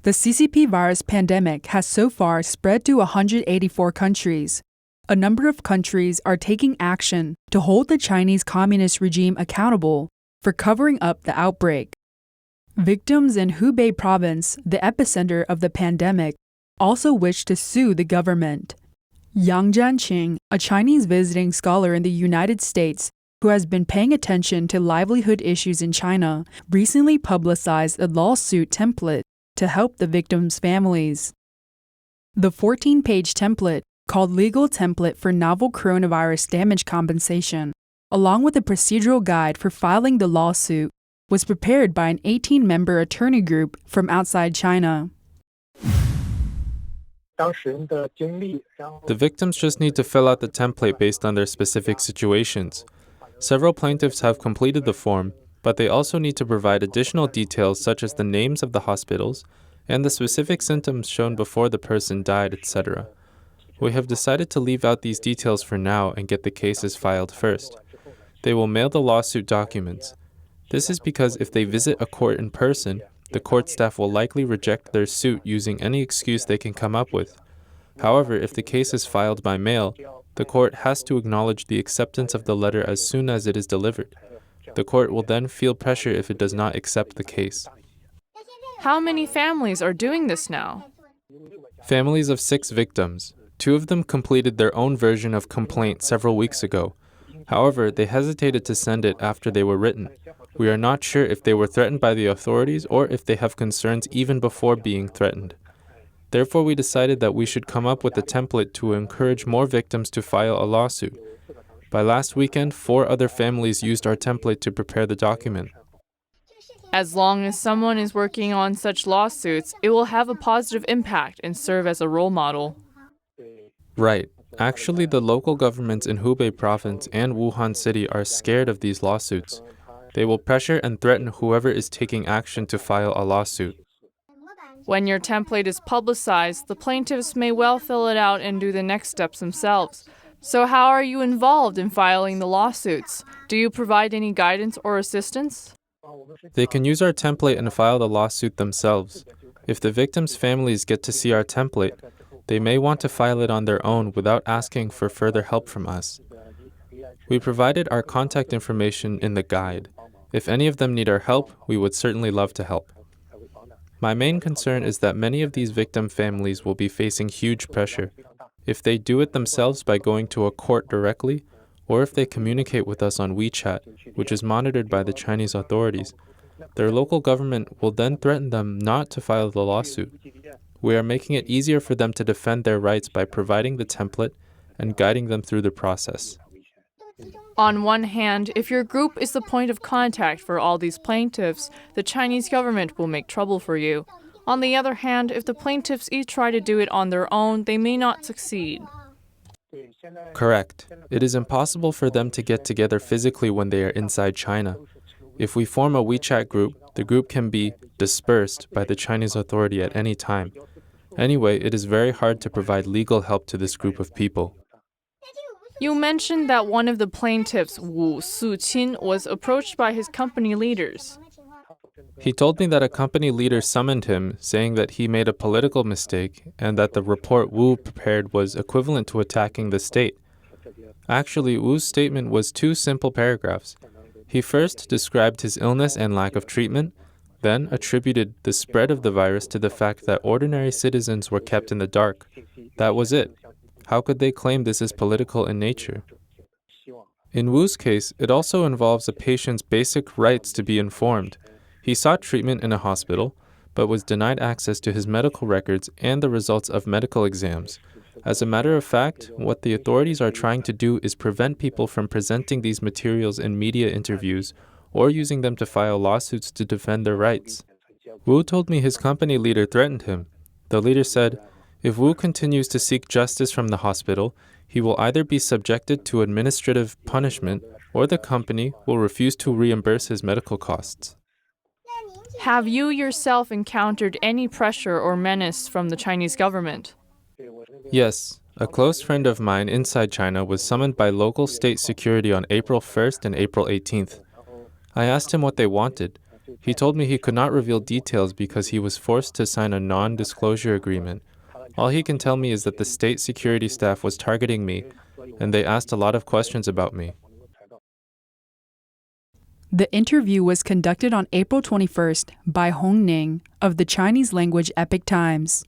The CCP virus pandemic has so far spread to 184 countries. A number of countries are taking action to hold the Chinese Communist regime accountable for covering up the outbreak. Victims in Hubei Province, the epicenter of the pandemic, also wish to sue the government. Zhanqing, a Chinese visiting scholar in the United States who has been paying attention to livelihood issues in China, recently publicized a lawsuit template to help the victims' families. The 14-page template, called Legal Template for Novel Coronavirus Damage Compensation, along with a procedural guide for filing the lawsuit, was prepared by an 18-member attorney group from outside China. The victims just need to fill out the template based on their specific situations. Several plaintiffs have completed the form, but they also need to provide additional details such as the names of the hospitals and the specific symptoms shown before the person died, etc. We have decided to leave out these details for now and get the cases filed first. They will mail the lawsuit documents. This is because if they visit a court in person, the court staff will likely reject their suit using any excuse they can come up with. However, if the case is filed by mail, the court has to acknowledge the acceptance of the letter as soon as it is delivered. The court will then feel pressure if it does not accept the case. How many families are doing this now? Families of 6 victims. 2 of them completed their own version of complaint several weeks ago. However, they hesitated to send it after they were written. We are not sure if they were threatened by the authorities or if they have concerns even before being threatened. Therefore, we decided that we should come up with a template to encourage more victims to file a lawsuit. By last weekend, 4 other families used our template to prepare the document. As long as someone is working on such lawsuits, it will have a positive impact and serve as a role model. Right. Actually, the local governments in Hubei Province and Wuhan City are scared of these lawsuits. They will pressure and threaten whoever is taking action to file a lawsuit. When your template is publicized, the plaintiffs may well fill it out and do the next steps themselves. So how are you involved in filing the lawsuits? Do you provide any guidance or assistance? They can use our template and file the lawsuit themselves. If the victims' families get to see our template, they may want to file it on their own without asking for further help from us. We provided our contact information in the guide. If any of them need our help, we would certainly love to help. My main concern is that many of these victim families will be facing huge pressure. If they do it themselves by going to a court directly, or if they communicate with us on WeChat, which is monitored by the Chinese authorities, their local government will then threaten them not to file the lawsuit. We are making it easier for them to defend their rights by providing the template and guiding them through the process. On one hand, if your group is the point of contact for all these plaintiffs, the Chinese government will make trouble for you. On the other hand, if the plaintiffs each try to do it on their own, they may not succeed. Correct. It is impossible for them to get together physically when they are inside China. If we form a WeChat group, the group can be dispersed by the Chinese authority at any time. Anyway, it is very hard to provide legal help to this group of people. You mentioned that one of the plaintiffs, Wu Suqin, was approached by his company leaders. He told me that a company leader summoned him, saying that he made a political mistake and that the report Wu prepared was equivalent to attacking the state. Actually, Wu's statement was 2 simple paragraphs. He first described his illness and lack of treatment, then attributed the spread of the virus to the fact that ordinary citizens were kept in the dark. That was it. How could they claim this is political in nature? In Wu's case, it also involves a patient's basic rights to be informed. He sought treatment in a hospital, but was denied access to his medical records and the results of medical exams. As a matter of fact, what the authorities are trying to do is prevent people from presenting these materials in media interviews or using them to file lawsuits to defend their rights. Wu told me his company leader threatened him. The leader said, if Wu continues to seek justice from the hospital, he will either be subjected to administrative punishment or the company will refuse to reimburse his medical costs. Have you yourself encountered any pressure or menace from the Chinese government? Yes. A close friend of mine inside China was summoned by local state security on April 1st and April 18th. I asked him what they wanted. He told me he could not reveal details because he was forced to sign a non-disclosure agreement. All he can tell me is that the state security staff was targeting me, and they asked a lot of questions about me. The interview was conducted on April 21st by Hong Ning of the Chinese language Epoch Times.